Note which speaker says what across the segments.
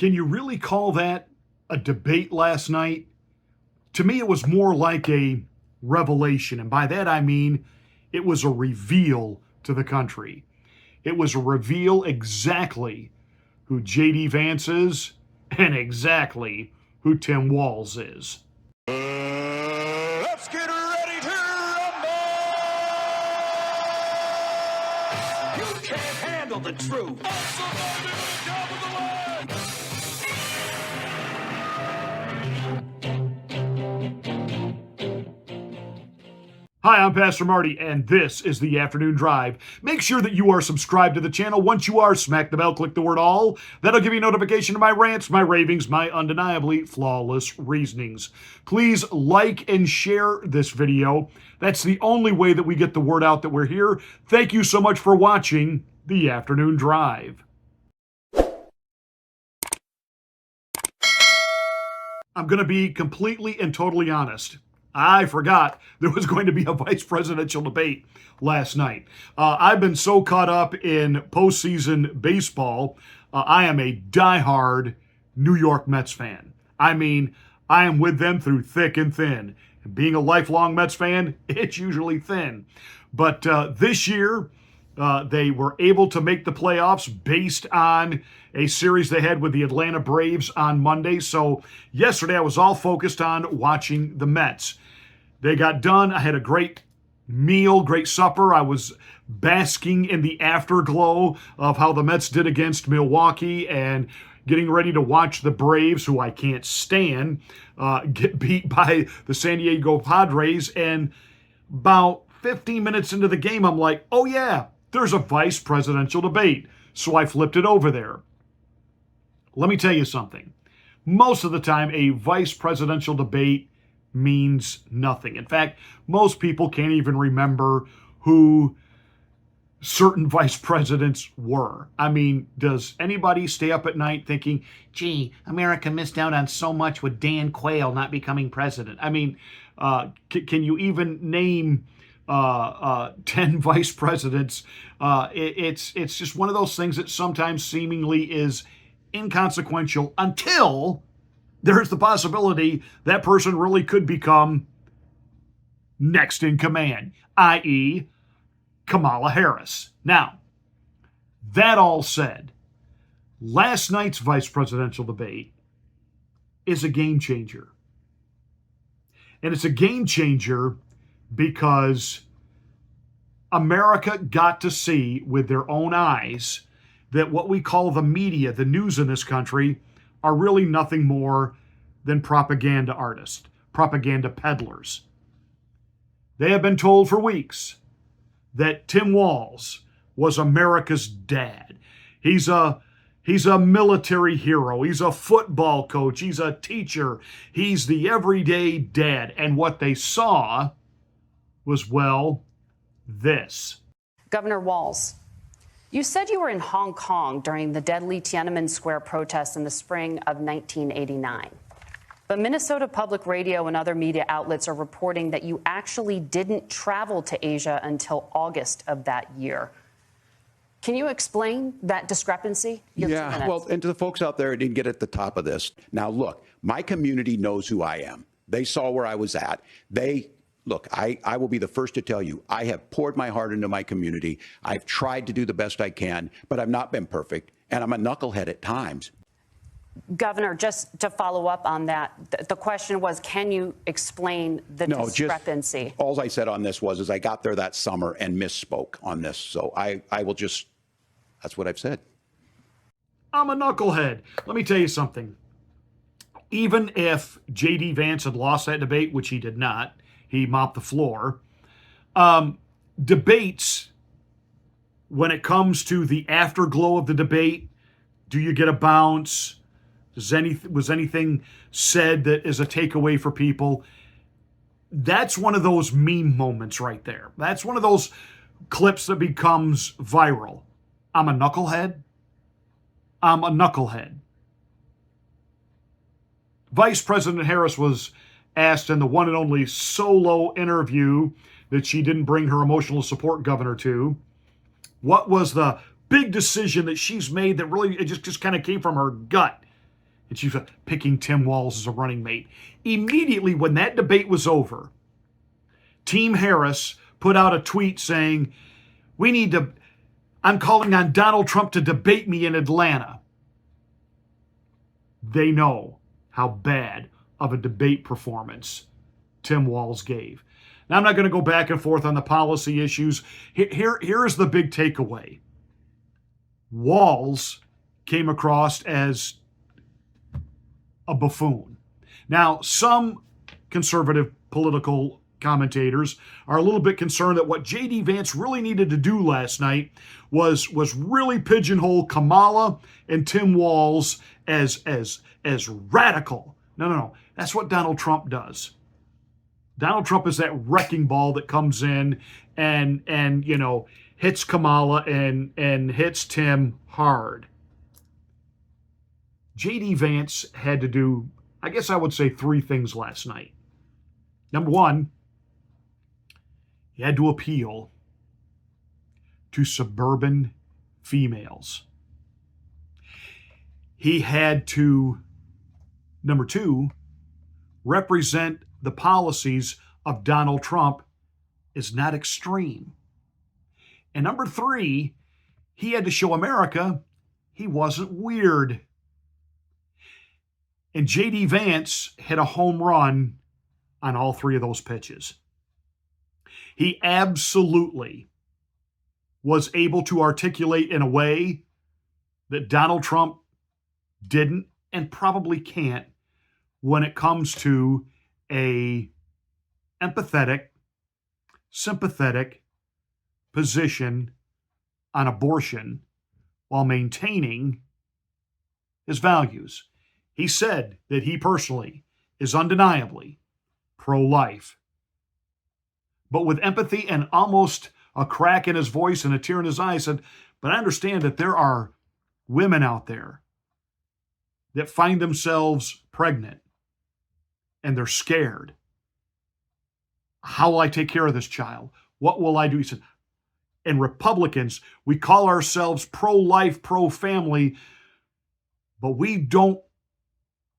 Speaker 1: Can you really call that a debate last night? To me, it was more like a revelation. And by that, I mean it was a reveal to the country. It was a reveal exactly who J.D. Vance is and exactly who Tim Walz is.
Speaker 2: Let's get ready to rumble! You can't handle the truth. Somebody to the top of the line.
Speaker 1: Hi, I'm Pastor Marty, and this is the Afternoon Drive. Make sure that you are subscribed to the channel. Once you are, smack the bell, click the word all. That'll give you a notification of my rants, my ravings, my undeniably flawless reasonings. Please like and share this video. That's the only way that we get the word out that we're here. Thank you so much for watching the Afternoon Drive. I'm going to be completely and totally honest. I forgot there was going to be a vice presidential debate last night. I've been so caught up in postseason baseball. I am a diehard New York Mets fan. I mean, I am with them through thick and thin. And being a lifelong Mets fan, it's usually thin. But this year, they were able to make the playoffs based on a series they had with the Atlanta Braves on Monday. So yesterday I was all focused on watching the Mets. They got done. I had a great meal, great supper. I was basking in the afterglow of how the Mets did against Milwaukee and getting ready to watch the Braves, who I can't stand, get beat by the San Diego Padres. And about 15 minutes into the game, I'm like, oh yeah, there's a vice presidential debate. So I flipped it over there. Let me tell you something. Most of the time, a vice presidential debate means nothing. In fact, most people can't even remember who certain vice presidents were. I mean, does anybody stay up at night thinking, gee, America missed out on so much with Dan Quayle not becoming president? I mean, can you even name 10 vice presidents? It's just one of those things that sometimes seemingly is inconsequential until there's the possibility that person really could become next in command, i.e., Kamala Harris. Now, that all said, last night's vice presidential debate is a game changer. And it's a game changer because America got to see with their own eyes that what we call the media, the news in this country, are really nothing more than propaganda artists, propaganda peddlers. They have been told for weeks that Tim Walz was America's dad. He's a military hero. He's a football coach. He's a teacher. He's the everyday dad. And what they saw was, well, this.
Speaker 3: Governor Walz, you said you were in Hong Kong during the deadly Tiananmen Square protests in the spring of 1989. But Minnesota Public Radio and other media outlets are reporting that you actually didn't travel to Asia until August of that year. Can you explain that discrepancy?
Speaker 4: Yeah, well, and to the folks out there who didn't get at the top of this, now look, my community knows who I am. They saw where I was at. Look, I will be the first to tell you, I have poured my heart into my community. I've tried to do the best I can, but I've not been perfect, and I'm a knucklehead at times.
Speaker 3: Governor, just to follow up on that, the question was, can you explain the discrepancy?
Speaker 4: All I said on this was I got there that summer and misspoke on this. So I will just, that's what I've said.
Speaker 1: I'm a knucklehead. Let me tell you something. Even if J.D. Vance had lost that debate, which he did not, he mopped the floor, debates, when it comes to the afterglow of the debate, do you get a bounce? Was anything said that is a takeaway for people? That's one of those meme moments right there. That's one of those clips that becomes viral. I'm a knucklehead. I'm a knucklehead. Vice President Harris was asked in the one and only solo interview that she didn't bring her emotional support governor to, what was the big decision that she's made that really it just kind of came from her gut? and she's picking Tim Walz as a running mate. Immediately when that debate was over, Team Harris put out a tweet saying, I'm calling on Donald Trump to debate me in Atlanta. They know how bad of a debate performance Tim Walz gave. Now, I'm not going to go back and forth on the policy issues. Here is the big takeaway. Walz came across as a buffoon. Now, some conservative political commentators are a little bit concerned that what J.D. Vance really needed to do last night was really pigeonhole Kamala and Tim Walz as radical. No. That's what Donald Trump does. Donald Trump is that wrecking ball that comes in and hits Kamala and hits Tim hard. J.D. Vance had to do, I guess I would say, 3 things last night. Number one, he had to appeal to suburban females. He had to, number 2, represent the policies of Donald Trump is not extreme. And number 3, he had to show America he wasn't weird. And J.D. Vance hit a home run on all 3 of those pitches. He absolutely was able to articulate in a way that Donald Trump didn't and probably can't when it comes to a empathetic, sympathetic position on abortion while maintaining his values. He said that he personally is undeniably pro-life, but with empathy and almost a crack in his voice and a tear in his eye said, but I understand that there are women out there that find themselves pregnant and they're scared. How will I take care of this child? What will I do? He said, and Republicans, we call ourselves pro-life, pro-family, but we don't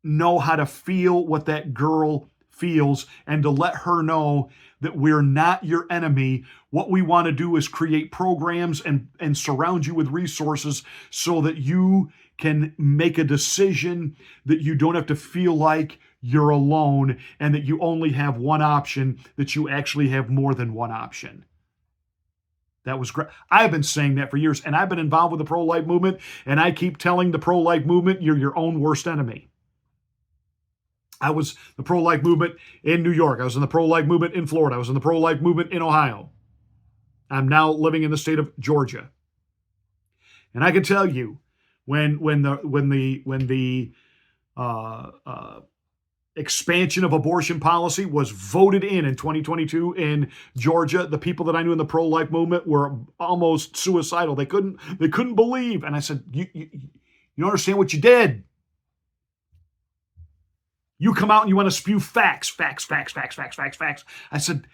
Speaker 1: know how to feel what that girl feels and to let her know that we're not your enemy. What we want to do is create programs and surround you with resources so that you can make a decision, that you don't have to feel like you're alone and that you only have one option, that you actually have more than one option. That was great. I've been saying that for years, and I've been involved with the pro-life movement, and I keep telling the pro-life movement, you're your own worst enemy. I was the pro-life movement in New York. I was in the pro-life movement in Florida. I was in the pro-life movement in Ohio. I'm now living in the state of Georgia. And I can tell you, when the expansion of abortion policy was voted in 2022 in Georgia, the people that I knew in the pro-life movement were almost suicidal. They couldn't believe. And I said, you don't understand what you did. You come out and you want to spew facts. I said,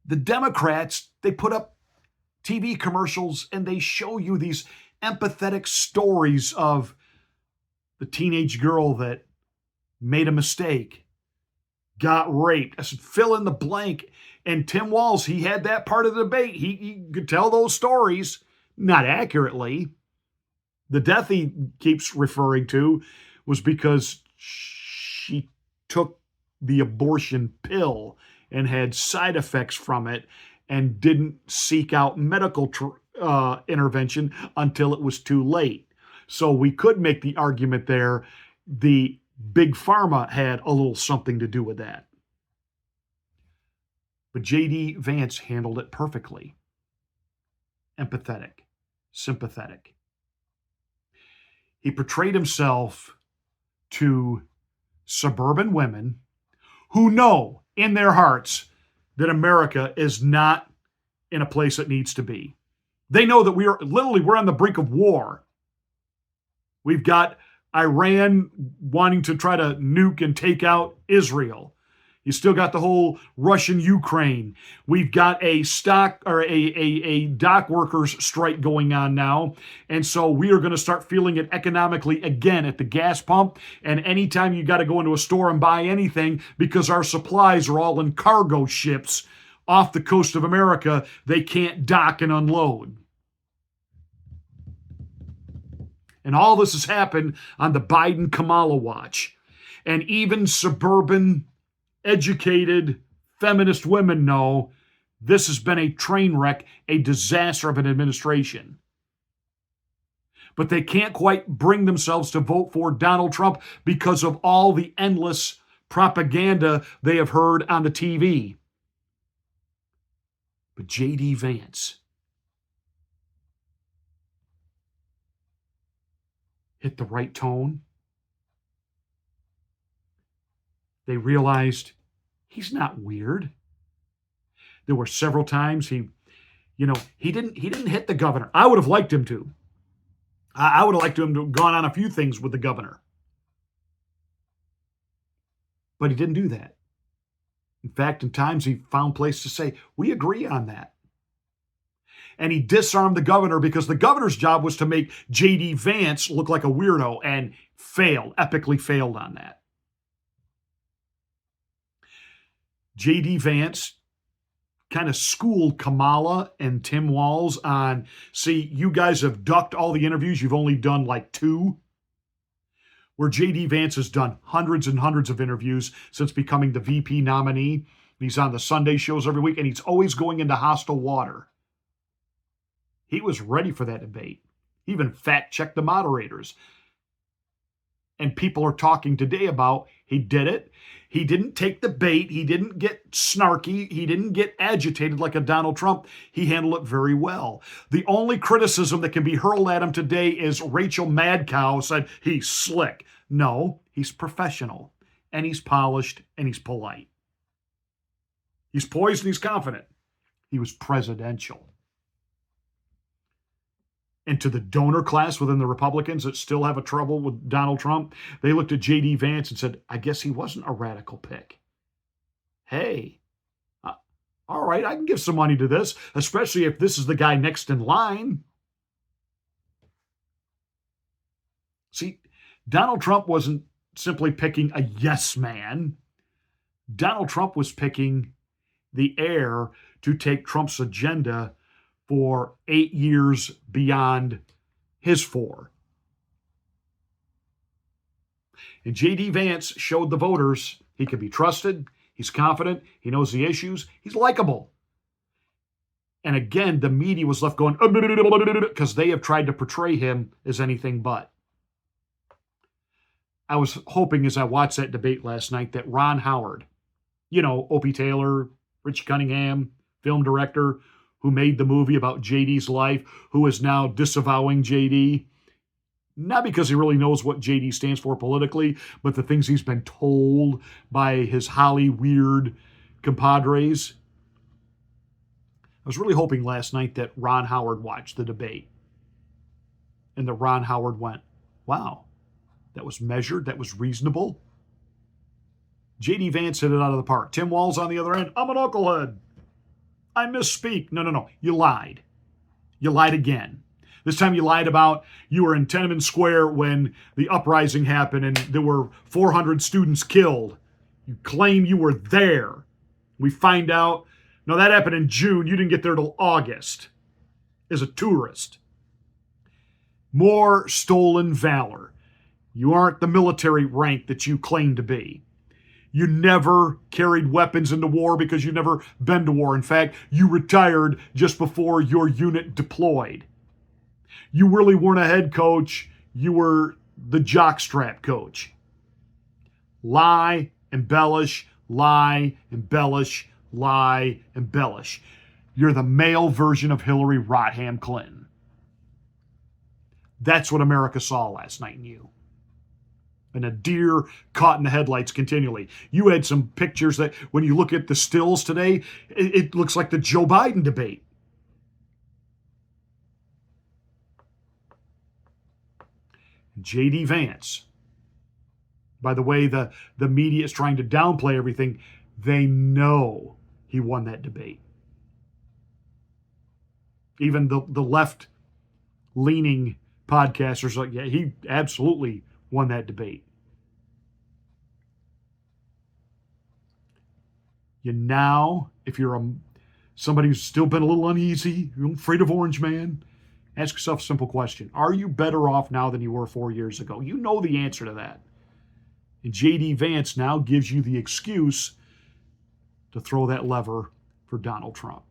Speaker 1: the Democrats, they put up TV commercials and they show you these empathetic stories of the teenage girl that made a mistake, got raped. I said, fill in the blank. And Tim Walz, he had that part of the debate. He could tell those stories, not accurately. The death he keeps referring to was because she took the abortion pill and had side effects from it and didn't seek out medical intervention until it was too late. So we could make the argument there the Big Pharma had a little something to do with that. But J.D. Vance handled it perfectly. Empathetic, sympathetic. He portrayed himself to suburban women who know in their hearts that America is not in a place it needs to be. They know that we're on the brink of war. We've got Iran wanting to try to nuke and take out Israel. You still got the whole Russian-Ukraine. We've got a a dock workers strike going on now. And so we are going to start feeling it economically again at the gas pump. And anytime you got to go into a store and buy anything because our supplies are all in cargo ships off the coast of America, they can't dock and unload. And all this has happened on the Biden-Kamala watch. And even suburban, educated, feminist women know this has been a train wreck, a disaster of an administration. But they can't quite bring themselves to vote for Donald Trump because of all the endless propaganda they have heard on the TV. But J.D. Vance hit the right tone. They realized he's not weird. There were several times he didn't hit the governor. I would have liked him to. I would have liked him to have gone on a few things with the governor. But he didn't do that. In fact, in times he found place to say, we agree on that. And he disarmed the governor because the governor's job was to make J.D. Vance look like a weirdo, and epically failed on that. J.D. Vance kind of schooled Kamala and Tim Walz on, see, you guys have ducked all the interviews. You've only done like 2. Where J.D. Vance has done hundreds and hundreds of interviews since becoming the VP nominee. He's on the Sunday shows every week, and he's always going into hostile water. He was ready for that debate. He even fact-checked the moderators. And people are talking today about he did it. He didn't take the bait. He didn't get snarky. He didn't get agitated like a Donald Trump. He handled it very well. The only criticism that can be hurled at him today is Rachel Madcow said he's slick. No, he's professional, and he's polished, and he's polite. He's poised and he's confident. He was presidential. And to the donor class within the Republicans that still have a trouble with Donald Trump, they looked at J.D. Vance and said, I guess he wasn't a radical pick. Hey, all right, I can give some money to this, especially if this is the guy next in line. See, Donald Trump wasn't simply picking a yes man. Donald Trump was picking the heir to take Trump's agenda for 8 years beyond his 4. And J.D. Vance showed the voters he can be trusted, he's confident, he knows the issues, he's likable. And again, the media was left going, because they have tried to portray him as anything but. I was hoping as I watched that debate last night that Ron Howard, Opie Taylor, Richie Cunningham, film director, who made the movie about JD's life, who is now disavowing JD. Not because he really knows what JD stands for politically, but the things he's been told by his Holly weird compadres. I was really hoping last night that Ron Howard watched the debate. And that Ron Howard went, wow, that was measured, that was reasonable. J.D. Vance hit it out of the park. Tim Walz on the other end, I'm an knucklehead. I misspeak. No. You lied. You lied again. This time you lied about you were in Tiananmen Square when the uprising happened and there were 400 students killed. You claim you were there. We find out, no, that happened in June. You didn't get there till August as a tourist. More stolen valor. You aren't the military rank that you claim to be. You never carried weapons into war because you've never been to war. In fact, you retired just before your unit deployed. You really weren't a head coach. You were the jockstrap coach. Lie, embellish, lie, embellish, lie, embellish. You're the male version of Hillary Rodham Clinton. That's what America saw last night in you. And a deer caught in the headlights continually. You had some pictures that when you look at the stills today, it looks like the Joe Biden debate. J.D. Vance. By the way, the media is trying to downplay everything. They know he won that debate. Even the left-leaning podcasters are like, yeah, he absolutely won that debate. You now, if you're somebody who's still been a little uneasy, you're afraid of Orange Man, ask yourself a simple question. Are you better off now than you were 4 years ago? You know the answer to that. And J.D. Vance now gives you the excuse to throw that lever for Donald Trump.